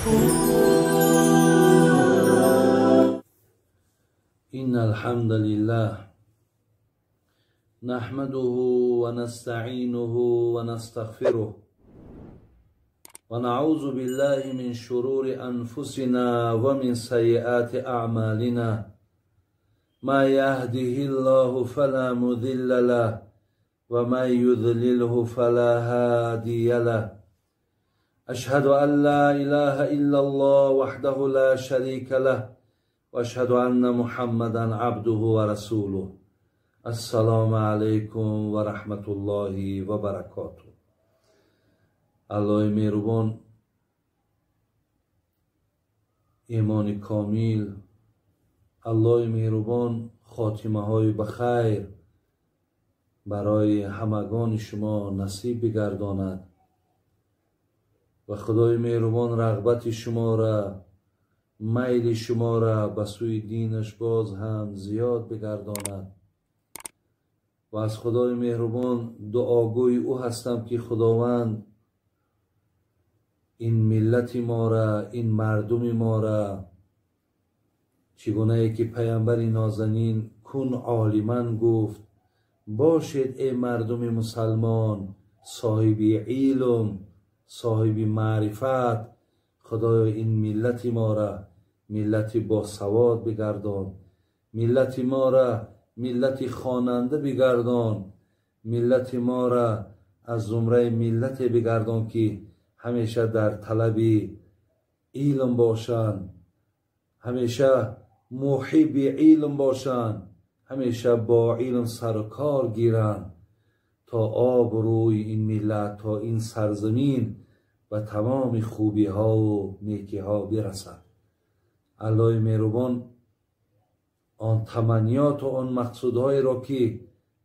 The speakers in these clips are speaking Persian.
إن الحمد لله نحمده ونستعينه ونستغفره ونعوذ بالله من شرور أنفسنا ومن سيئات أعمالنا ما يهده الله فلا مضل له ومن يضلله فلا هادي له أشهد أن لا إله إلا الله وحده لا شريك له وأشهد أن محمدا عبده ورسوله السلام عليكم ورحمة الله وبركاته. الله مهربان ایمان کامل، الله مهربان خاتمه های بخیر برای همگان شما نصیب بگرداند و خدای مهربان رغبت شما را، میل شما را به سوی دینش باز هم زیاد بگرداند و از خدای مهربان دعاگوی او هستم که خداوند این ملت ما را، این مردم ما را، چگونه که پیامبر نازنین کن عالما گفت باشید ای مردم مسلمان صاحب علم، صاحب معرفت، خدای این ملت ما را ملت با سواد بگردان، ملت ما را ملت خواننده بگردان، ملت ما را از زمره ملت بگردان که همیشه در طلب علم باشند، همیشه محب علم باشند، همیشه با علم سر و کار گیرند تا آب روی این ملت، تا این سرزمین و تمام خوبی ها و نیکی ها برسد. الله مهربان آن تمنیات و آن مقصودهای را که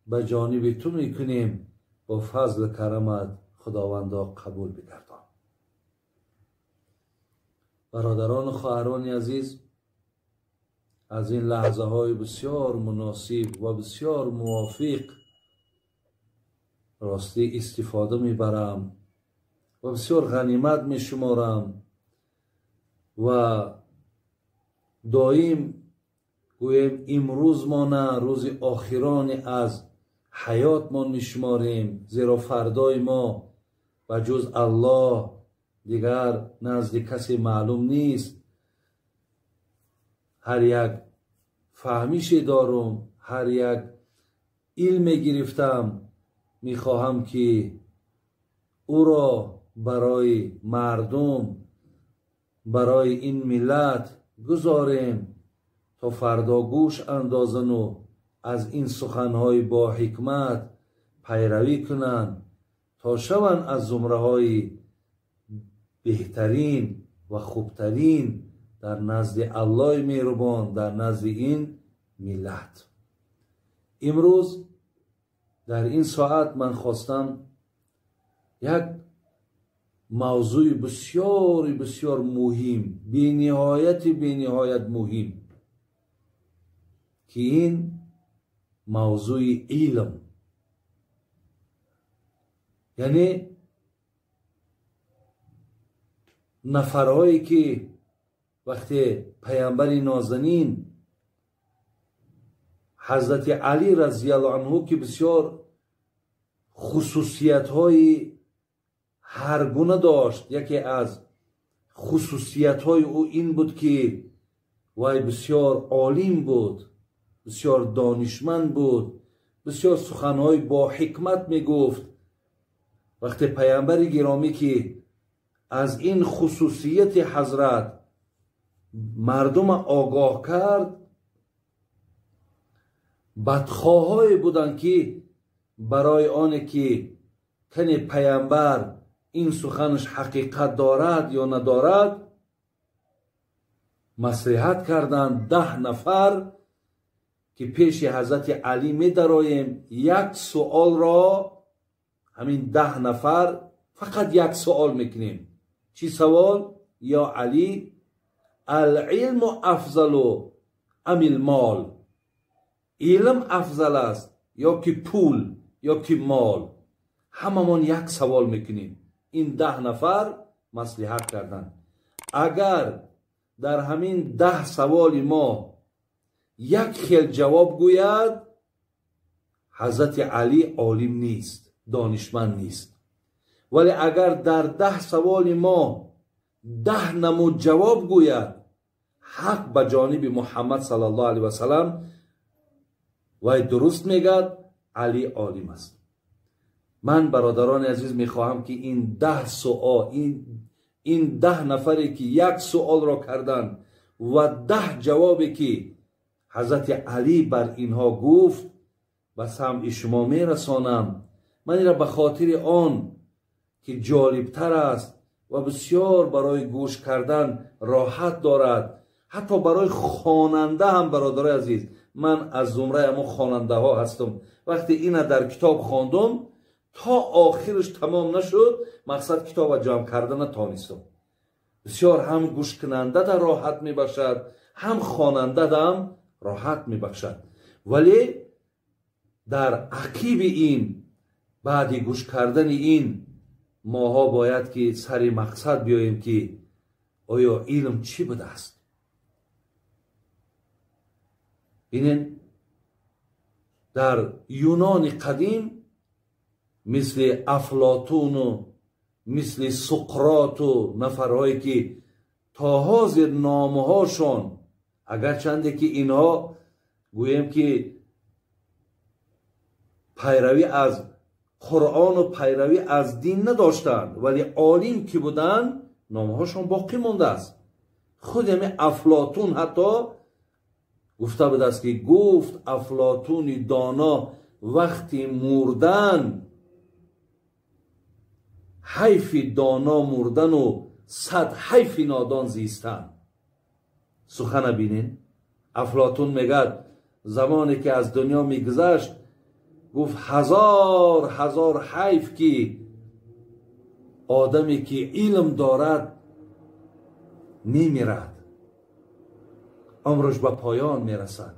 به جانب تو میکنیم با فضل کرمت خداوندا قبول بگردان. برادران و خواهران عزیز، از این لحظه های بسیار مناسب و بسیار موافق راستی استفاده میبرم و بسیار غنیمت میشمارم و دائم گویم امروز ما نه روز آخران از حیات ما میشماریم، زیرا فردای ما و جز الله دیگر نزد کسی معلوم نیست. هر یک فهمیشی دارم، هر یک علم گرفتم، میخواهم که او را برای مردم، برای این ملت گذاریم تا فردا گوش اندازن و از این سخنهای با حکمت پیروی کنند تا شوند از زمره های بهترین و خوبترین در نزد الله مهربان، در نزد این ملت. امروز در این ساعت من خواستم یک موضوع بسیار بسیار مهم، بینهایت مهم، که این موضوع علم، یعنی نفرهایی که وقتی پیامبر نازنین حضرت علی رضی الله عنه که بسیار خصوصیت های هر گونه داشت، یکی از خصوصیت های او این بود که وی بسیار عالم بود، بسیار دانشمند بود، بسیار سخنهای با حکمت می گفت. وقتی پیامبر گرامی که از این خصوصیت حضرت مردم آگاه کرد، بدخواهایی بودند که برای آن که کنی پیامبر این سخنش حقیقت دارد یا ندارد مصلحت کردند 10 نفر که پیش حضرت علی می درآییم، یک سوال را همین 10 نفر فقط یک سوال میکنیم. چی سوال؟ یا علی العلم افضل ام المال، علم افضل است یا که پول یا که مال؟ هممون یک سوال میکنیم. این 10 نفر مصلحت کردند. اگر در همین 10 سوال ما یک خیل جواب گوید، حضرت علی عالم نیست، دانشمند نیست. ولی اگر در 10 سوال ما 10 نمود جواب گوید، حق به جانب محمد صلی الله علیه و سلم و درست میگد، علی عالم است. من برادران عزیز میخواهم که این 10 سوال، این 10 نفری که یک سوال را کردند و 10 جوابی که حضرت علی بر اینها گفت به سمع شما میرسانم. من این را به خاطر آن که جالبتر است و بسیار برای گوش کردن راحت دارد، حتی برای خواننده هم برادر عزیز. من از زمره اما خواننده ها هستم. وقتی این در کتاب خواندم تا آخرش تمام نشد، مقصد کتاب جمع کردن تانستم. بسیار هم گوش کننده در راحت می بخشد، هم خواننده هم راحت می بخشد. ولی در عقیب این، بعد گوش کردن این، ماها باید که سر مقصد بیاییم که آیا علم چی بوده است. ببینید در یونان قدیم مثل افلاطون و مثل سقراط و نفرهایی که تا حاضر نامهاشون، اگرچنده که اینها گویم که پیروی از قرآن و پیروی از دین نداشتند، ولی عالم که بودن نامهاشون باقی مونده است. خود همین افلاطون حتی گفته بود است که گفت افلاطون دانا وقتی مردن، حیف دانا مردن و 100 حیف نادان زیستن. سخن بینین افلاطون میگه زمانی که از دنیا میگذشت، گفت هزار حیف که آدمی که علم دارد میمیرد، عمرش به پایان میرسد.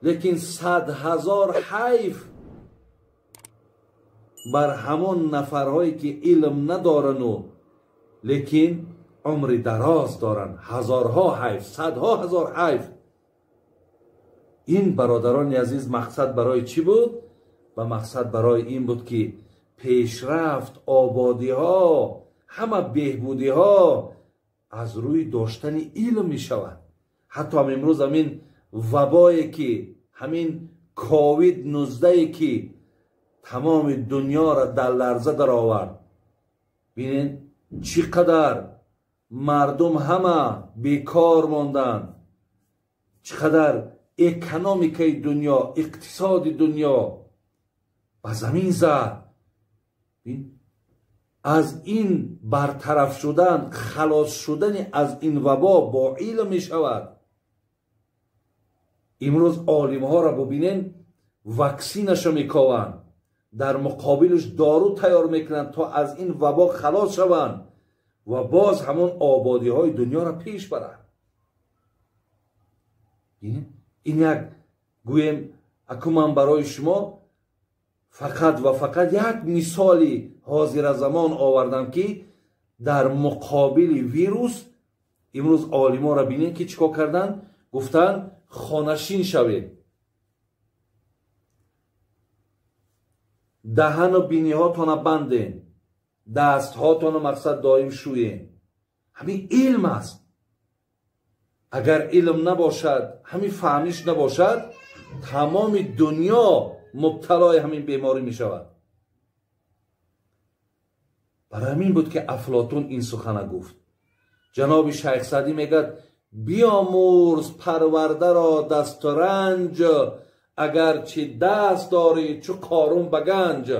لیکن 100,000 حیف بر همون نفرهایی که علم ندارن و لیکن عمر دراز دارن. هزارها حیف، 100,000 حیف. این برادران عزیز مقصد برای چی بود؟ و مقصد برای این بود که پیشرفت، آبادی ها، همه بهبودی ها از روی داشتن علم می شود. حتی هم امروز همین وبایی که، همین کووید 19 که تمام دنیا را در لرزه در آورد، ببینید چقدر مردم همه بیکار ماندن، چقدر اکونومیکای دنیا، اقتصاد دنیا به زمین زد. از این برطرف شدن، خلاص شدن از این وبا با علم می شود. امروز عالم ها را ببینین، واکسینش میکوان، در مقابلش دارو تیار میکنن تا از این وبا خلاص شوند و باز همون آبادی های دنیا را پیش برند. این یک گویم اکو من برای شما فقط و فقط یک مثالی حاضر زمان آوردم که در مقابل ویروس امروز عالما را بینید که چیکار کردن؟ گفتن خانشین شوید، دهن و بینی هاتون بندین، دست هاتون مقصد دائم شوین. همین علم است. اگر علم نباشد، همین فهمیش نباشد، تمام دنیا مبتلای همین بیماری می شود. برای همین بود که افلاطون این سخن گفت. جناب شیخ سعدی میگه بیامرز پرورده را دست و رنج، اگر چه دست داری چو قارون بگنج.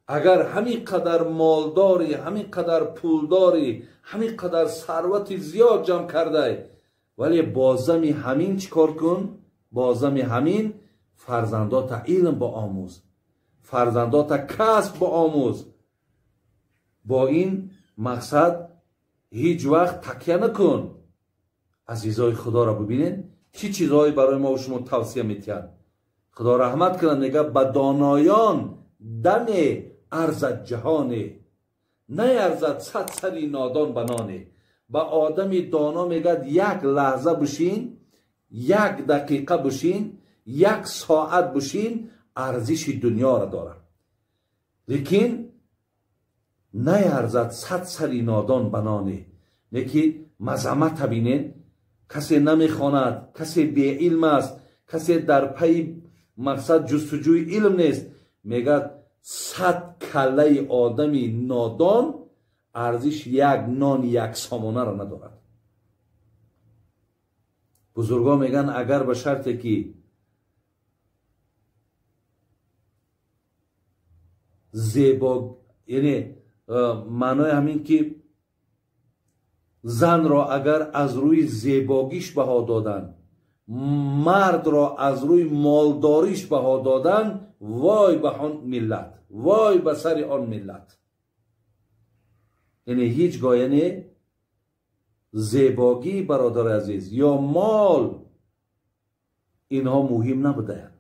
اگر همین قدر مال داری، همین قدر پول داری، همین قدر ثروت زیاد جمع کرده، ولی بازمی همین چیکار کن؟ بازمی همین فرزندات علم با آموز، فرزندات کسب با آموز. با این مقصد هیچ وقت تکیه نکن. عزیزای خدا را ببینید چی چیزهایی برای ما و شما توصیه میتین. خدا رحمت کنه، میگه به دانایان دم ارزد جهانه، نه ارزد 100 سری نادان بنانه. به آدم دانا میگه یک لحظه بشین، یک دقیقه بشین، یک ساعت بشین، ارزش دنیا را داره. لیکن نیارزد 100 سری نادان بنانه. لیکن مذمت بینین، کسی نمیخواند، کسی بی علم است، کسی در پی مقصد جستجوی علم نیست، میگه 100 کله آدمی نادان ارزش یک نان یک سامانه را ندارد. بزرگا میگن اگر به شرطی که زیبا، یعنی معنای همین که زن را اگر از روی زیباگیش بها دادن، مرد را از روی مالداریش بها دادن، وای به آن ملت، وای به سر آن ملت. یعنی هیچگاه یعنی زیباگی برادر عزیز یا مال اینها مهم نبودن،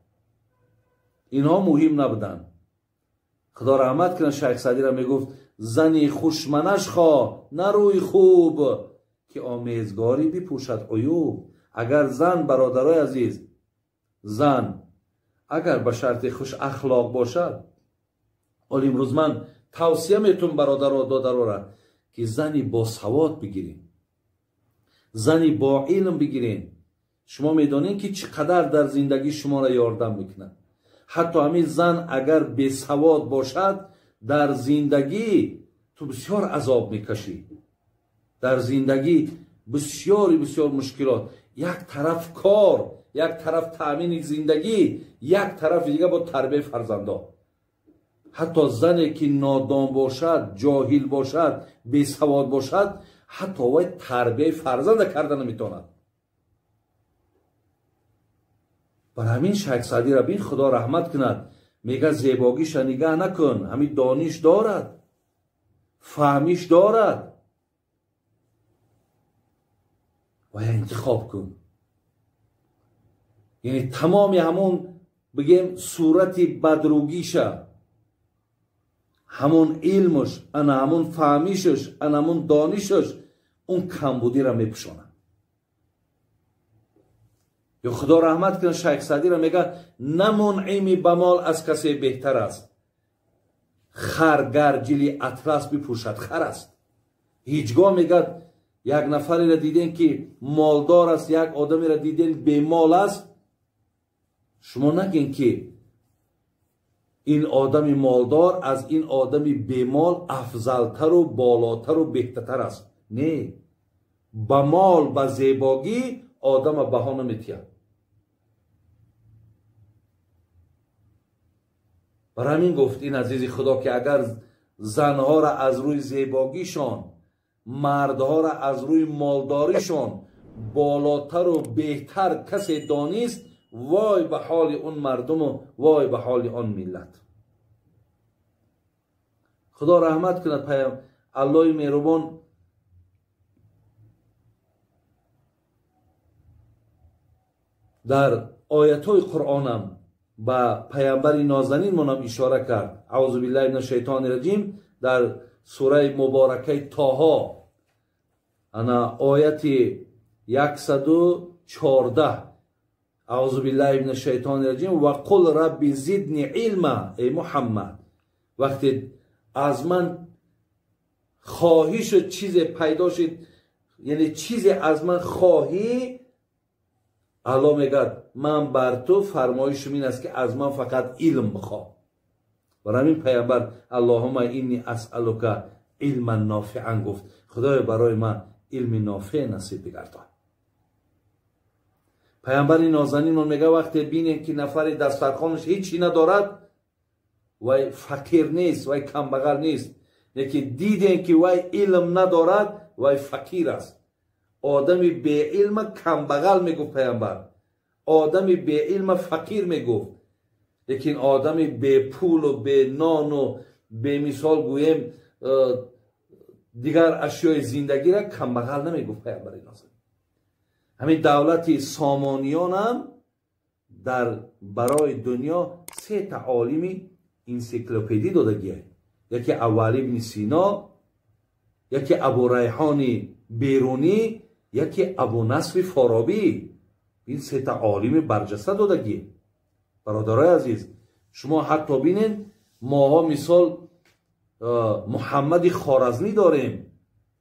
اینها مهم نبودن. خدا رحمت کنه شیخ سعدی را میگفت زنی خوشمنش خواه نه روی خوب که آمیزگاری بپوشد عیوب. اگر زن برادرای عزیز، زن اگر به شرط خوش اخلاق باشد، ولی امروز من توصیه میتونم برادر و دادر را که زنی با سواد بگیرین، زنی با علم بگیرین. شما میدونین که چقدر در زندگی شما را یاردم میکنه. حتی همین زن اگر بی سواد باشد در زندگی تو بسیار عذاب میکشی، در زندگی بسیار مشکلات. یک طرف کار، یک طرف تأمین زندگی، یک طرف دیگه با تربیت فرزندا. حتی زنی که نادان باشد، جاهل باشد، بی سواد باشد، حتی وای تربیت فرزند کردن نمیتواند. بر همین شیخ سعدی را بین خدا رحمت کند میگه زیباگیش نگاه نکن، همین دانش دارد، فهمیش دارد، و انتخاب کن. یعنی تمام همون بگیم صورت بدروگیشه، همون علمش، همون فهمیشش، همون دانشش، اون کمبودی را میپوشانه. یا خدا رحمت کنه شیخ سعدی را میگه نه منعمی به مال از کسی بهتر است. خر گرجلی اطلس بپوشد خر است. هیچگاه میگه یک نفری را دیدین که مالدار است، یک آدمی را دیدین بی مال است، شما نگین که این آدمی مالدار از این آدمی بی مال افضلتر و بالاتر و بهتر است. نه، با مال با زیباگی آدم بها نمیتید. برای همین گفت این عزیز خدا که اگر زنها را از روی زیباگیشان، مردها را از روی مالداریشان بالاتر و بهتر کسی دانست، وای به حال اون مردم و وای به حال آن ملت. خدا رحمت کند الله مهربان در آیت های قرآنم با پیامبر نازنین منم اشاره کرد. اعوذ بالله من الشیطان الرجیم در سوره مبارکه طه انا آیت 114 اعوذ بالله من الشیطان الرجیم و قل رب زدنی علما. ای محمد وقتی از من خواهی شد، چیز پیدا شد، یعنی چیز از من خواهی، الله میگه من بر تو فرمایشم این است که از من فقط علم بخواه. برای همین پیامبر اللهم اینی اسألک علما نافعا گفت خدای برای من علم نافع نصیب بگردان. پیامبر نازنین میگه وقتی بینه که نفر دسترخوانش هیچی ندارد، وای فقیر نیست، وای کمبغل نیست، لیکن دیدین که وای علم ندارد، وای فقیر است. آدمی بی علم کمبغل میگفت پیامبر، آدمی بی علم فقیر میگفت، لیکن آدمی بی پول و بی نان و بی مثال گویم دیگر اشیای زندگی را کمبغل نمیگفت پیامبر نازنین. همین دولت سامانیان هم در برای دنیا 3 تعالیم انسیکلوپدی داده گیه. یکی اول ابن سینا، یکی ابو ریحان بیرونی، یکی ابو نصر فارابی. این سه تا عالم برجسته دادگی. برادرای عزیز، شما حتی بینین ماها مثال محمد خوارزمی داریم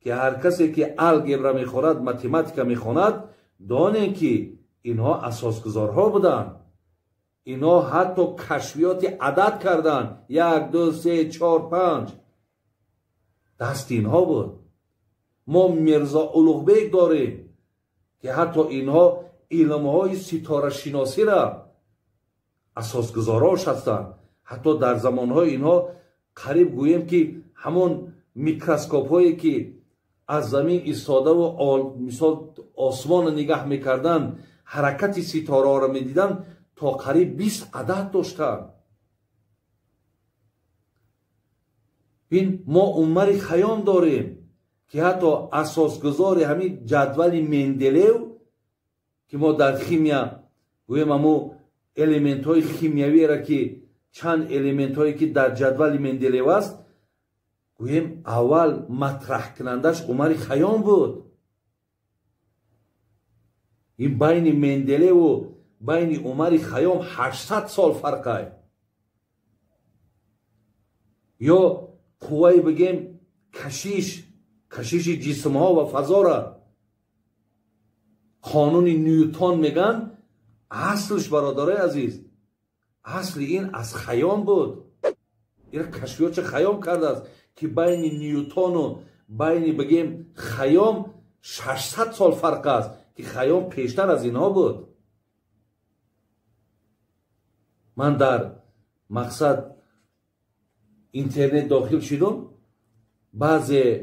که هر کسی که الگبرا میخواند، متماتیکا میخواند، دانه که اینها اساسگذارها بودن. اینها حتی کشفیات عدد کردن، 1 2 3 4 5 دست اینها بود. ما میرزا اولوغبک داریم که حتی اینها علمهای ستاره شناسی را اساسگذاراش هستند. حتی در زمانهای اینها قریب گوییم که همون میکروسکوپ هایی که از زمین ایستاده و مثال آسمان نگاه میکردن، حرکت ستاره ها را میدیدن، تا قریب 20 عدد داشتن. این ما عمر خیام داریم که حتی اساسگذار همین جدول مندلیو که ما در خیمیا گویم همو الیمنت های خیمیایی را که چند الیمنت هایی که در جدول مندلیو است، گویم اول مطرح کنندش عمر خیام بود. این بین مندلیو و بین عمر خیام 800 سال فرقه. یا قوه بگیم کشش جسم ها و فضا را قانون نیوتن میگن، اصلش برادرای عزیز، اصل این از خیام بود. این کشفیات خیام کرده است که بین نیوتن و بین بگیم خیام 600 سال فرق است که خیام پیشتر از اینها بود. من در مقصد اینترنت داخل شدم، بعضی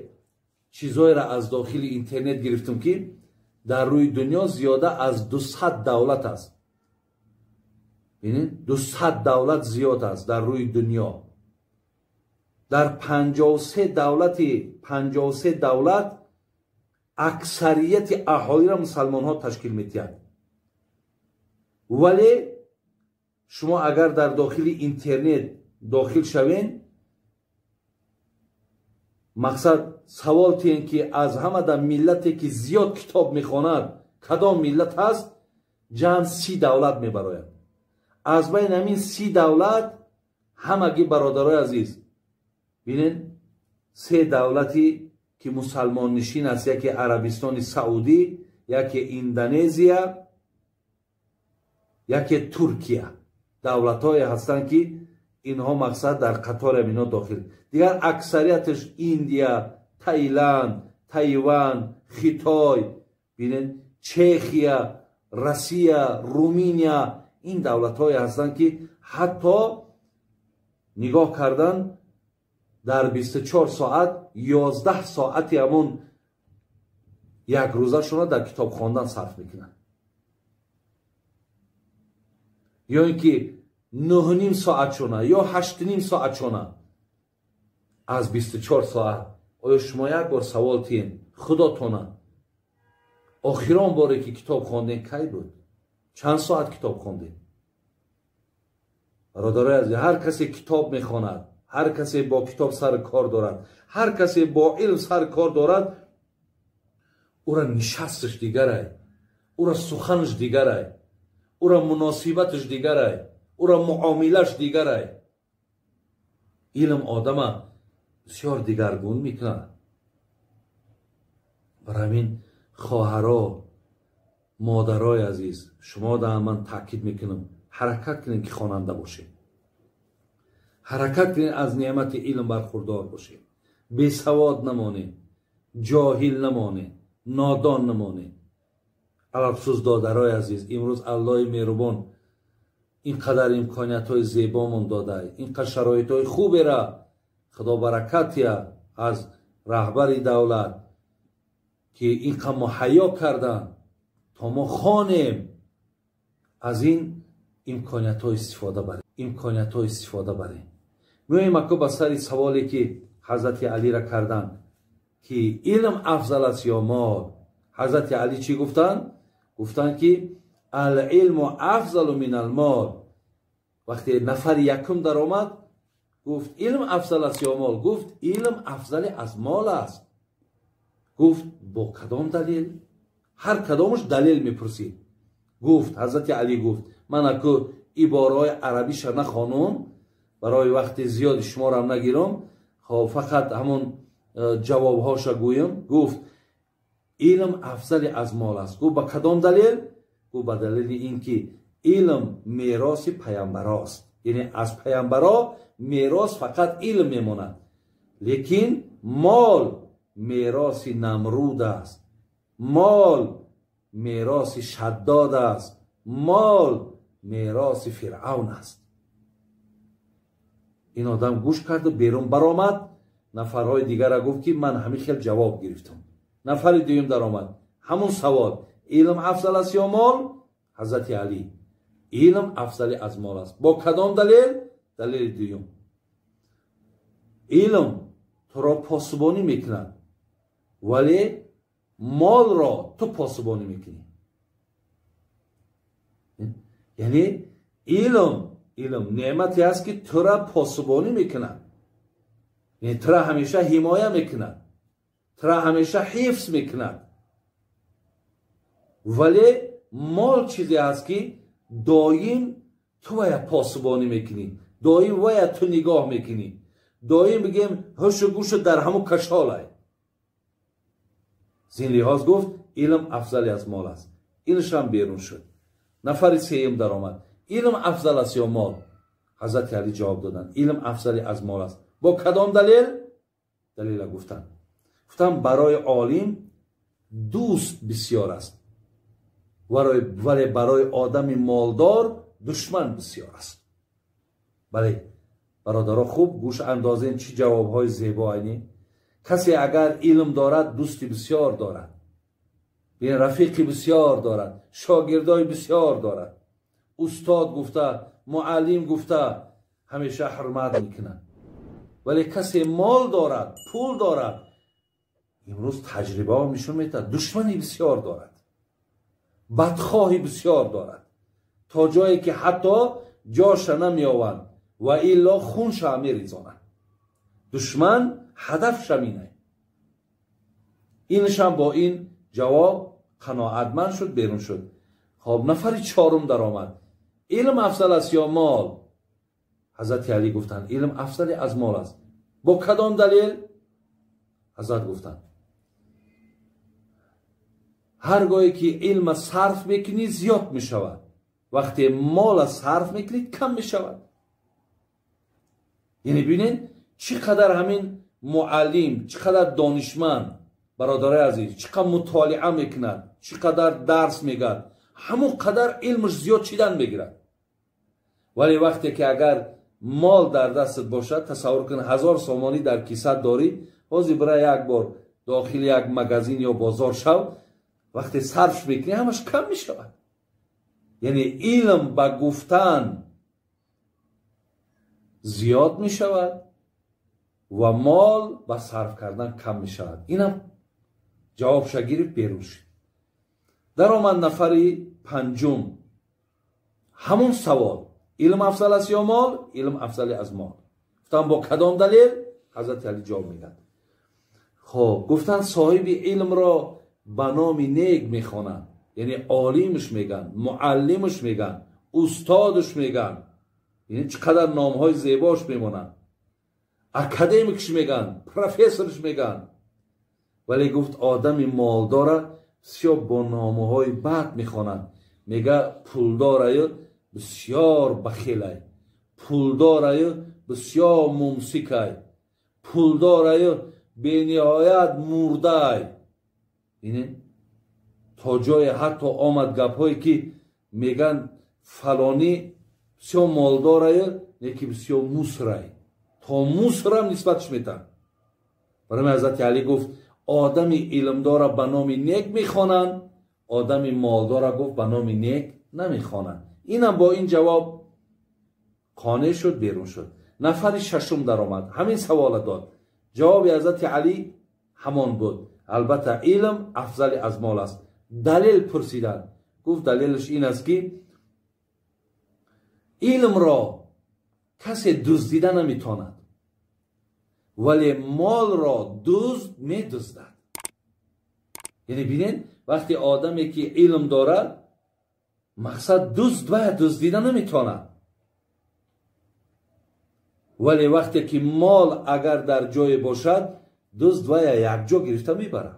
چیزهای را از داخل اینترنت گرفتم که در روی دنیا زیاده از 200 دولت است. ببینید 200 دولت زیاد است در روی دنیا. در 53 دولت اکثریت اهالی را مسلمان ها تشکیل میدهند. ولی شما اگر در داخل اینترنت داخل شوین، مقصد سوال تین که از همه در ملتی که زیاد کتاب میخواند کدام ملت هست، جمع 30 دولت میبراید. از بین همین 30 دولت همگی برادرای عزیز بینین 3 دولتی که مسلمان نشین است، یکی عربستان سعودی، یکی اندونزیا، یکی ترکیه. دولت های هستند که اینها مقصد در قطار اینا داخل. دیگر اکثریتش ایندیا، تایلند، تایوان، خیتای، بینید چخیا، روسیه، رومانیا، این دولت های هستند که حتی نگاه کردن در 24 ساعت 11 ساعتی همون یک روزه شما در کتاب خواندن صرف میکنن، یا اینکه 9.5 ساعت شونه یا 8.5 ساعت شونه از 24 ساعت. آیا شما یک بار سوال تین خدا تونه آخران باره که کتاب خواندین کی بود؟ چند ساعت کتاب خواندین؟ برادرای عزیز، هر کسی کتاب میخواند، هر کسی با کتاب سر کار دارد، هر کسی با علم سر کار دارد، او را نشستش دیگره، او را سخنش دیگره، او را مناسبتش دیگره، او را معاملش دیگره. علم آدم بسیار دیگرگون میکنه. برای همین خواهرها، مادرای عزیز، شما در من تاکید میکنم حرکت کنین که خواننده باشین، حرکت کنین از نعمت علم برخوردار باشین، بی سواد نمانین، جاهل نمانین، نادان نمانین. الافسوس دادرای عزیز، امروز الله مهربان اینقدر امکانیت های زیبامون داده، اینقدر شرایط های خوبی را خدا برکتی از رهبر دولت که اینقدر مهیا کردن تا ما خوانیم، از این امکانیت های استفاده بریم. میایم اکو به سر سوالی که حضرت علی را کردن که علم افضل است یا مال. حضرت علی چی گفتن؟ گفتن که العلم افضل من المال. وقتی نفر یکم در آمد گفت علم افضل است یا مال، گفت علم افضل از مال است. گفت با کدام دلیل؟ هر کدامش دلیل میپرسید. گفت حضرت علی گفت من اکو عبارهای عربیش نخوانم، برای وقت زیاد شما را هم نگیرم، فقط همون جوابهاش گویم. گفت علم افضل از مال است. گفت با کدام دلیل؟ گفت با دلیل اینکه علم میراث پیامبر است، یعنی از پیامبرا میراث فقط علم میماند، لیکن مال میراث نمرود است، مال میراث شداد است، مال میراث فرعون است. این آدم گوش کرد و بیرون برآمد. نفرهای دیگر را گفت که من همین خیلی جواب گرفتم. نفر دوم در آمد، همون سوال، علم افضل است یا مال؟ حضرت علی علم افضل از مال است. با کدام دلیل؟ دلیل دوم، علم تو را پاسبانی میکند ولی مال را تو پاسبانی میکنی. یعنی علم نعمتی است که تو را پاسبانی میکند، یعنی تو را همیشه حمایه میکند، تو را همیشه حفظ میکند. ولی مال چیزی است که دایم تو باید پاسبانی میکنی، دایم باید تو نگاه میکنی، دایم بگیم هوش و گوش در همون کشالای. زین لحاظ گفت علم افضل از مال است. اینش هم بیرون شد. نفر سوم در آمد، علم افضل است یا مال؟ حضرت علی جواب دادن علم افضل از مال است. با کدام دلیل؟ دلیل گفتن برای عالم دوست بسیار است ولی برای آدم مالدار دشمن بسیار است. بله برادرها خوب گوش اندازین چی جوابهای زیبا اینی. کسی اگر علم دارد دوستی بسیار دارد، یعنی رفیقی بسیار دارد، شاگردای بسیار دارد، استاد گفته، معلم گفته همیشه حرمت میکنند. ولی کسی مال دارد، پول دارد، امروز تجربه ها نشون میده دشمنی بسیار دارد، بدخواهی بسیار دارد، تا جایی که حتی جاش نمیآورند و الا خونش میریزانند. دشمن هدفش اینه. اینش هم با این جواب قناعتمند شد، بیرون شد. خب نفر چهارم در آمد، علم افضل است یا مال؟ حضرت علی گفتند علم افضل از مال است. با کدام دلیل؟ حضرت گفتند هرگاهی که علم صرف میکنی زیاد میشود، وقتی مال صرف میکنی کم میشود. یعنی ببینید چقدر همین معلم، چقدر دانشمند برادرای عزیز، چقدر مطالعه میکند، چقدر درس میگه، همون قدر علمش زیاد چیدن میگیرد. ولی وقتی که اگر مال در دستت باشد، تصور کن 1000 سامانی در کیسه داری، بازی برای یک بار داخل یک مغازین یا بازار شو، وقتی صرف میکنی همش کم میشود. یعنی علم با گفتن زیاد میشود و مال با صرف کردن کم میشود. اینم جواب شگیری بیرون شد. در آمد نفری پنجم، همون سوال، علم افضل است یا مال؟ علم افضل از مال. گفتن با کدام دلیل؟ حضرت علی جواب میدن. خب گفتن صاحب علم را به نام نیک میخوانند، یعنی عالمش میگن، معلمش میگن، استادش میگن، یعنی چقدر نامهای زیباش میمونن، اکادمیکش میگن، پروفسورش میگن. ولی گفت آدم مالدار بسیار با نامهای بد میخوانند. میگه پولدار بسیار بخیل، پولدار بسیار ممسک، پولدار بینهایت مرده. اینه تا جای حتی آمد گپ هایی که میگن فلانی بسیار مالداره، یکی بسیار موسره، تا موسره هم نسبتش میتن. برای حضرت علی گفت آدم علمدار به نام نیک میخوانند، آدم مالدار گفت به نام نیک نمیخوانند. اینم با این جواب قانع شد، بیرون شد. نفر ششم در آمد، همین سوال داد. جواب حضرت علی همان بود، البته علم افضل از مال است. دلیل پرسیدن، گفت دلیلش این است که علم را کسی دزدیده نمیتواند، ولی مال را دزد میدزدد. یعنی ببینید وقتی آدمی که علم دارد مقصد دزدیدن نمیتونه، ولی وقتی که مال اگر در جای باشد دزد یک جا گرفته میبره.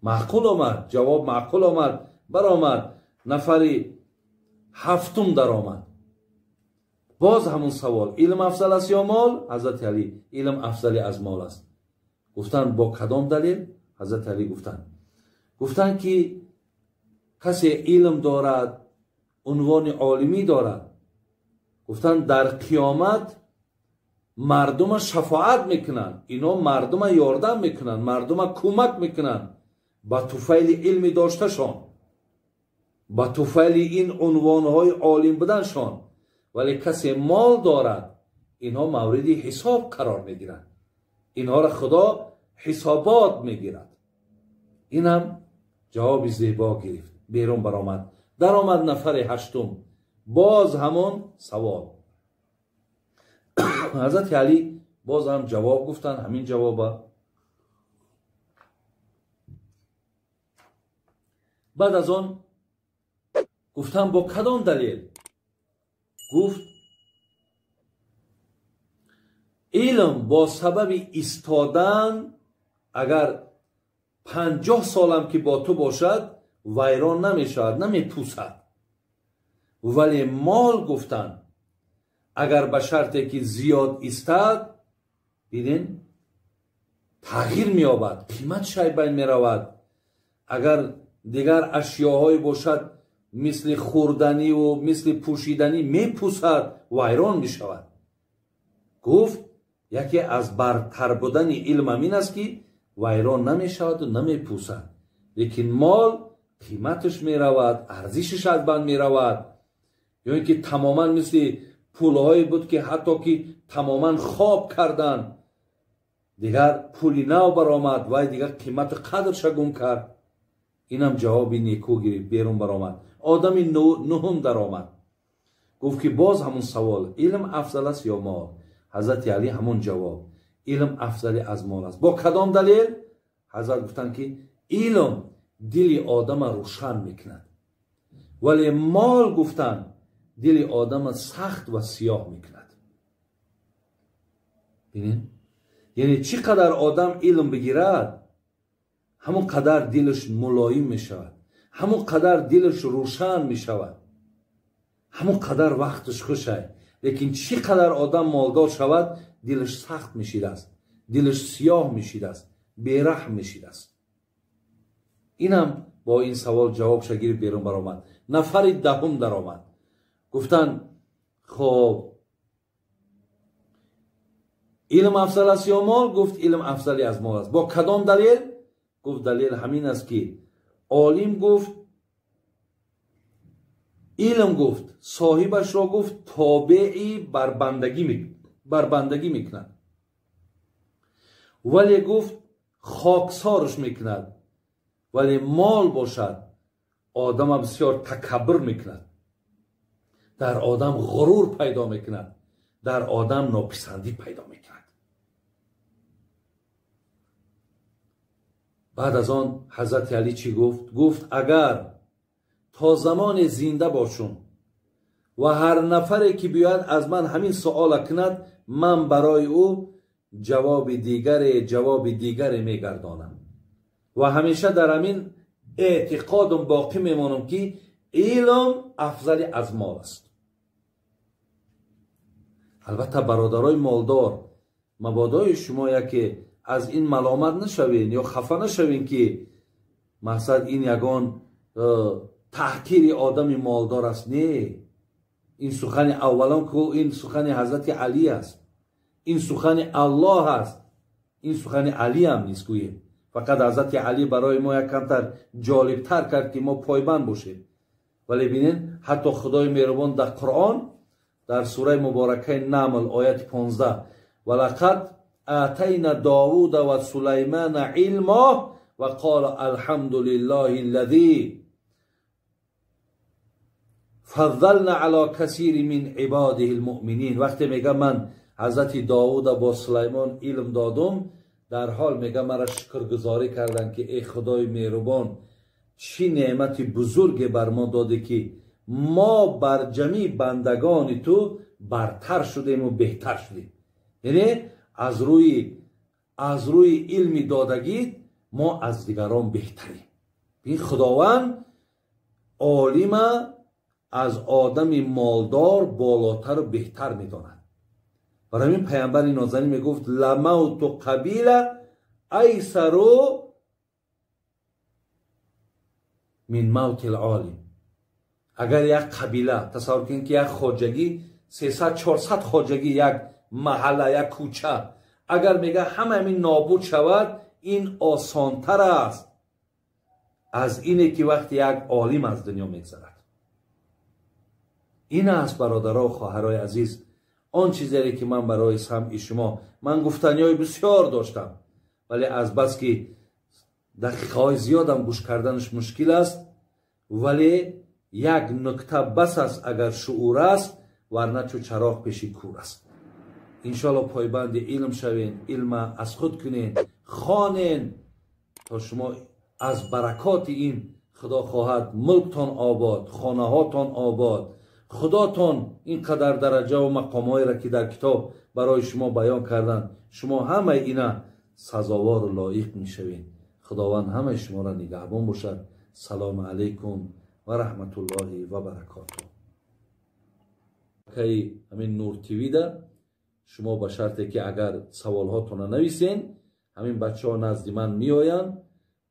معقول آمد، جواب معقول آمد، برآمد. نفری هفتم در آمد. باز همون سوال، علم افضل است یا مال؟ حضرت علی علم افضل از مال است. گفتن با کدام دلیل؟ حضرت علی گفتن که کسی علم دارد عنوان عالمی دارد، گفتن در قیامت مردم شفاعت میکنن، اینا مردم یاردم میکنن، مردم کمک میکنن با توفیل علم داشتشان، با توفیل این عنوانهای عالم بودنشان. ولی کسی مال دارد اینا مورد حساب قرار میگیرند، اینها را خدا حسابات میگیرد. این هم جواب زیبا گرفت، بیرون برآمد. در آمد نفر هشتم، باز همون سوال. حضرت علی باز هم جواب گفتن، همین جواب. بعد از آن گفتن با کدام دلیل؟ گفت علم با سبب ایستادن اگر 50 سالم که با تو باشد ویران نمیشود، نمیپوسد. ولی مال گفتن اگر به شرطی که زیاد ایستد ببینین تغییر مییابد، قیمت شای بین میرود. اگر دیگر اشیاهایی باشد مثل خوردنی و مثل پوشیدنی میپوسد، ویران میشود. گفت یکی از برتر بودن علم این است که ویران نمیشود و نمیپوسد. لیکن مال قیمتش میرود، ارزشش از بین میرود. یا اینکه تماما مثل پولهایی بود که حتی که تماما خواب کردن، دیگر پولی نو برآمد و دیگر قیمت قدرش گم کرد. اینم جوابی نیکو گرفت، بیرون برآمد. آدمی نهم در آمد، گفت که باز همون سوال، علم افضل است یا مال؟ حضرت علی همون جواب، علم افضل از مال است. با کدام دلیل؟ حضرت گفتن که علم دل آدم روشن میکند، ولی مال گفتن دل آدم سخت و سیاه میکند. ببینید یعنی چقدر آدم علم بگیرد همون قدر دلش ملایم میشود، همون قدر دلش روشن میشود، همون قدر وقتش خوشه. لیکن چقدر آدم مالدار شود دلش سخت میشیده است، دلش سیاه میشیده است، بیرحم میشیده است. اینم با این سوال جواب شگیر بیرون برآمد. نفر دهم در آمد، گفتن خب علم افضل است یا مال؟ گفت علم افضلی از مال است. با کدام دلیل؟ گفت دلیل همین است که عالم گفت، علم گفت صاحبش را گفت تابعی بر بندگی میکند، ولی گفت خاکسارش میکند. ولی مال باشد آدم بسیار تکبر میکند، در آدم غرور پیدا میکند، در آدم ناپسندی پیدا میکند. بعد از آن حضرت علی چی گفت؟ گفت اگر تا زمان زنده باشم و هر نفری که بیاید از من همین سوال کند، من برای او جواب دیگری میگردانم و همیشه در همین اعتقادم باقی میمانم که علم افضل از مال است. البته برادرای مالدار، مبادای شما یکی از این ملامت نشوین یا خفه نشوین که مقصد این یگان تحقیر آدم مالدار است. نه، این سخن اولان که این سخن حضرت علی است، این سخن الله است، این سخن علی هم نیست. گویه فقط حضرت علی برای ما یک کمتر جالب تر کرد که ما پایبند باشیم. ولی ببینید حتی خدای مهربان در قرآن در سوره مبارکه نمل آیت 15 ولقد آتینا داوود و سلیمان علما و قال الحمد لله الذی فضلنا علی کثیر من عباده المؤمنین. وقتی میگه من حضرت داوود با سلیمان علم دادم، در حال میگه مرا شکرگزاری کردن که ای خدای مهربان چی نعمت بزرگ بر ما داده که ما بر جمعی بندگان تو برتر شدیم و بهتر شدیم. یعنی از روی علمی دادگی ما از دیگران بهتریم. این خداوند عالم از آدم مالدار بالاتر و بهتر میداند. برای این پیامبر نازنین میگفت لموت قبیله ایسرو من موت العالم. اگر یک قبیله، تصور کنید که یک خواجگی 300-400 خواجگی، یک محله، یک کوچه، اگر میگه همه این نابود شود، این آسانتر است از اینه که وقتی یک عالم از دنیا میگذرد. این است برادرها و خواهرای عزیز آن چیزی که من برای سمع شما، من گفتنیای بسیار داشتم، ولی از بس که دقیقه‌های زیادم گوش کردنش مشکل است، ولی یک نکته بس است اگر شعور است، ورنه چو چراغ پیش کور است. انشالله پایبند علم شوین، علم از خود کنین، خوانین تا شما از برکات این خدا خواهد ملکتان آباد، خانه هاتان آباد، خداتان اینقدر درجه و مقامهایی را که در کتاب برای شما بیان کردن، شما همه اینا سزاوار و لایق میشوین. خداوند همه شما را نگهبان باشد. سلام علیکم و رحمت الله و برکاته. که همین نور تیوی ده شما به شرطی که اگر سوال هاتون را نویسین، همین بچه ها نزد من می آین،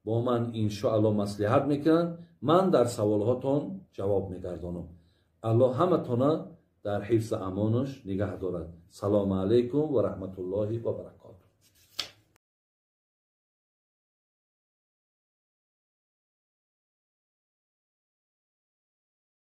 با من انشاءالله مصلحت میکنن، من در سوال هاتون جواب میگردانم. الله همه تانا در حفظ امانش نگه دارد. سلام علیکم و رحمت الله و برکاته.